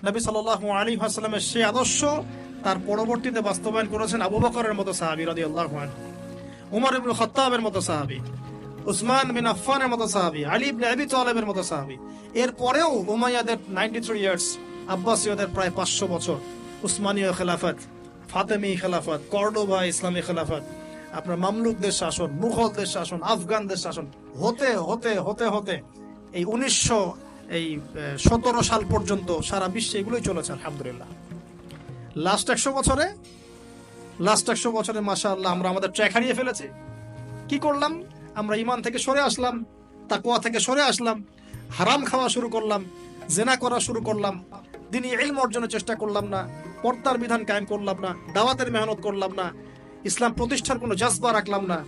নবী সাল্লাল্লাহু আলাইহি ওয়াসাল্লামের সেই আদর্শ তার পরবর্তীতে বাস্তবায়ন করেছেন আবু বকরের মতো সাহাবী রাদিয়াল্লাহু আনহু, উমর ইবনে খাত্তাবের মতো সাহাবী, উসমান বিন আফফানের মতো সাহাবী, আলী ইবনে আবি তালেবের মতো সাহাবী। এরপরেও উমাইয়াদের 93 ইয়ার্স, আব্বাসীয়দের প্রায় 500 বছর, উসমানীয় খেলাফত, ফাতেমি খেলাফত, কর্ডোবা ইসলামী খেলাফত, আপনার মামলুকদের শাসন, মুঘলদের শাসন, আফগানদের শাসন হতে হতে হতে হতে এই 1917 সাল পর্যন্ত সারা বিশ্বে এগুলোই চলেছে আলহামদুলিল্লাহ। লাস্ট 100 বছরে মাশাআল্লাহ আমরা আমাদের ট্র্যাক হারিয়ে ফেলেছি। কি করলাম? আমরা ঈমান থেকে সরে আসলাম, তাকওয়া থেকে সরে আসলাম, হারাম খাওয়া শুরু করলাম, জেনা করা শুরু করলাম, দ্বীনি ইলম অর্জনের চেষ্টা করলাম না, পর্দার বিধান কায়েম করলাম না, দাওয়াতের মেহনত করলাম না, ইসলাম প্রতিষ্ঠার কোনো জাজবা রাখলাম না,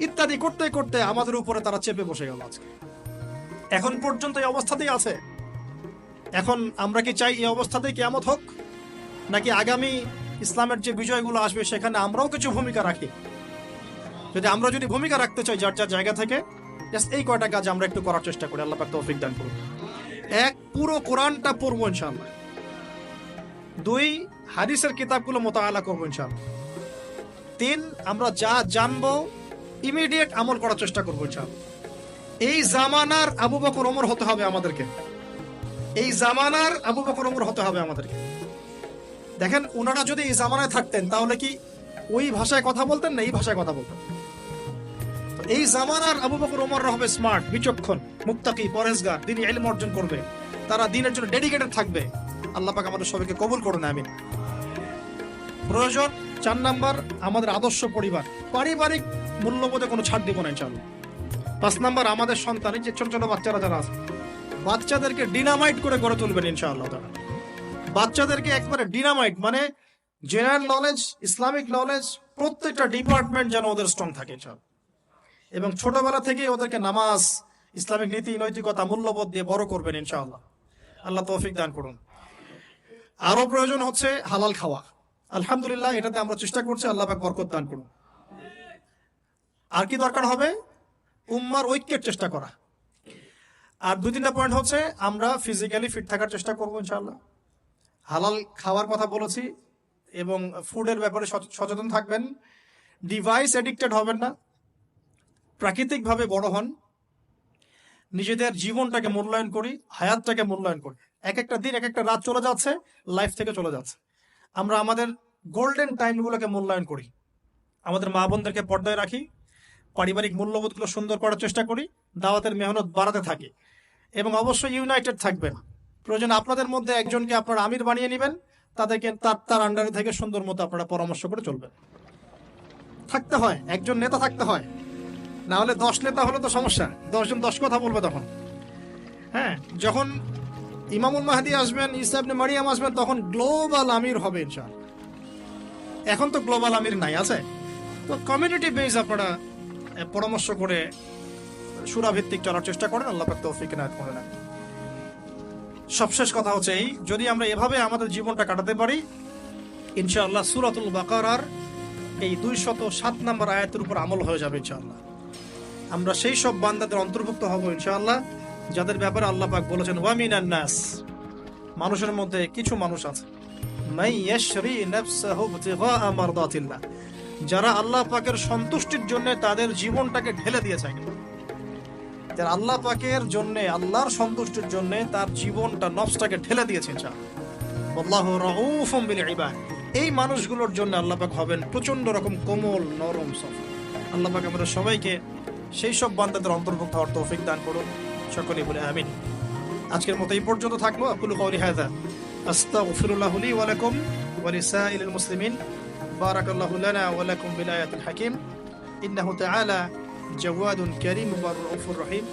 ইত্যাদি করতে করতে আমাদের উপরে তারা চেপে বসে গেল। আজকে এখন পর্যন্ত এই অবস্থাতেই আছে। এখন আমরা কি চাই এই অবস্থাতেই কিয়ামত হোক, নাকি আগামী ইসলামের যে বিজয়গুলো আসবে সেখানে আমরাও কিছু ভূমিকা রাখি? যদি ভূমিকা রাখতে চাই যার যার জায়গা থেকে, এই কয়টা কাজ আমরা একটু করার চেষ্টা করি। আল্লাহ পাক তৌফিক দান করুন। 1, পুরো কোরআনটা পড়বো ইনশাআল্লাহ। 2, হাদিসের কিতাবগুলো মোতাআলা করবো ইনশাআল্লাহ। 3, আমরা যা জানবো ইমিডিয়েট আমল করার চেষ্টা করবো ইনশাআল্লাহ। এই জামানার আবু বকর ওমর হতে হবে আমাদেরকে। দেখেন, ওনারা যদি এই জামানায় থাকতেন তাহলে কি ওই ভাষায় কথা বলতেন না এই ভাষায় কথা বলতেন? তো এই জামানার আবু বকর ওমররা হবে স্মার্ট, বিচক্ষণ, মুত্তাকি, পরহেজগার, দ্বীনি ইলম অর্জন করবে, তারা দ্বীনের জন্য ডেডিকেটেড থাকবে। আল্লাহ পাক আমাদের সবাইকে কবুল করুন, আমিন। প্রয়োজন 4 নাম্বার, আমাদের আদর্শ পরিবার, পারিবারিক মূল্যবোধে কোনো ছাড় দিব না ইনশাআল্লাহ। 5 নাম্বার, আমাদের সন্তান, এই যে ছোট ছোট বাচ্চারা যারা আছে, বাচ্চাদেরকে ডিনামাইট করে গড়ে তুলবেন ইনশাআল্লাহ তাআলা। বাচ্চাদেরকে একবারে ডিনামাইট, মানে জেনারেল নলেজ, ইসলামিক নলেজ, প্রত্যেকটা ডিপার্টমেন্ট যেন ওদের স্ট্রং থাকে ইনশাআল্লাহ। এবং ছোটবেলা থেকে ওদেরকে নামাজ, ইসলামিক নীতি, নৈতিকতা, মূল্যবোধ দিয়ে বড় করবেন ইনশাআল্লাহ। আল্লাহ তৌফিক দান করুন। আরো প্রয়োজন হচ্ছে হালাল খাওয়া। আলহামদুলিল্লাহ, এটাতে আমরা চেষ্টা করছি, আল্লাহ পাক বরকত দান করুন। আর কি দরকার হবে? উম্মার ঐক্যের চেষ্টা করা। আর 2-3টা পয়েন্ট হচ্ছে, আমরা ফিজিক্যালি ফিট থাকার চেষ্টা করবো ইনশাআল্লাহ। হালাল খাওয়ার কথা বলেছি, এবং ফুডের ব্যাপারে সচেতন থাকবেন। ডিভাইস এডিক্টেড হবেন না, প্রাকৃতিকভাবে বড় হন, নিজেদের জীবনটাকে মূল্যায়ন করি, হায়াতটাকে মূল্যায়ন করি। এক একটা দিন, এক একটা রাত চলে যাচ্ছে, লাইফ থেকে চলে যাচ্ছে। আমরা আমাদের গোল্ডেন টাইমগুলোকে মূল্যায়ন করি, আমাদের মা বোনদেরকে পর্দায় রাখি, পারিবারিক মূল্যবোধগুলো সুন্দর করার চেষ্টা করি, দাওয়াতের মেহনত বাড়াতে থাকি, এবং অবশ্যই ইউনাইটেড থাকবেন। প্রয়োজন আপনাদের মধ্যে একজনকে আপনারা আমির বানিয়ে নেবেন, তাদেরকে তার আন্ডারে থেকে সুন্দর মতো আপনারা পরামর্শ করে চলবেন। থাকতে হয়, একজন নেতা থাকতে হয়, না হলে 10 নেতা হলে তো সমস্যা, 10 জন 10 কথা বলবে তখন। হ্যাঁ, যখন ইমামুল মাহদি আসবেন, ঈসা ইবনে মারিয়াম আসবেন, তখন গ্লোবাল আমির হবে ইনশাআল্লাহ। এখন তো গ্লোবাল আমির নাই, আছে তো কমিউনিটি বেস আপনারা পরামর্শ করে সূরা ভিত্তিক চলার চেষ্টা করেন। আল্লাহ পাক তৌফিক এনায়েত করেন। সবশেষ কথা হচ্ছে এই, যদি আমরা এভাবে আমাদের জীবনটা কাটাতে পারি ইনশাআল্লাহ, সূরাতুল বাকারার এই 207 নম্বর আয়াতের উপর আমল হয়ে যাবে ইনশাআল্লাহ। আমরা সেই সব বান্দাদের অন্তর্ভুক্ত হব ইনশাআল্লাহ যাদের ব্যাপারে আল্লাহ পাক বলেছেন, ওয়া মিনান নাস, মানুষের মধ্যে কিছু মানুষ আছে, মাই ইয়াশরি নাফসাহু ইবতিগা মারদাতিল্লাহ, যারা আল্লাহ পাকের সন্তুষ্টির জন্য তাদের জীবনটাকে ঢেলে দিয়েছে। যারা আল্লাহ পাকের জন্য, আল্লাহর সন্তুষ্টির জন্য তার জীবনটা, নফসটাকে ঢেলে দিয়েছেন ইনশাআল্লাহ। আল্লাহু রাউফুম বিল ইবাদ, এই মানুষগুলোর জন্য আল্লাহ পাক হবেন প্রচন্ড রকম কোমল, নরম, সফট। আল্লাহ পাক আমাদের সবাইকে সেই সব বান্দাদের অন্তর্ভুক্ত হওয়ার তৌফিক দান করুন, সকলেই বলে আমিন। আজকের মতো এই পর্যন্ত থাকলো। আকুলু কওলি হাযা আস্তাগফিরুল্লাহ লি ওয়া লাকুম ওয়া লিসাইরিল মুসলিমিন। বারাকাল্লাহু লানা ওয়া লাকুম বিল আয়াতিল হাকীম। ইন্নাহু তাআলা জাওয়াদুন কারীম ওয়া রাউফুর রহিম।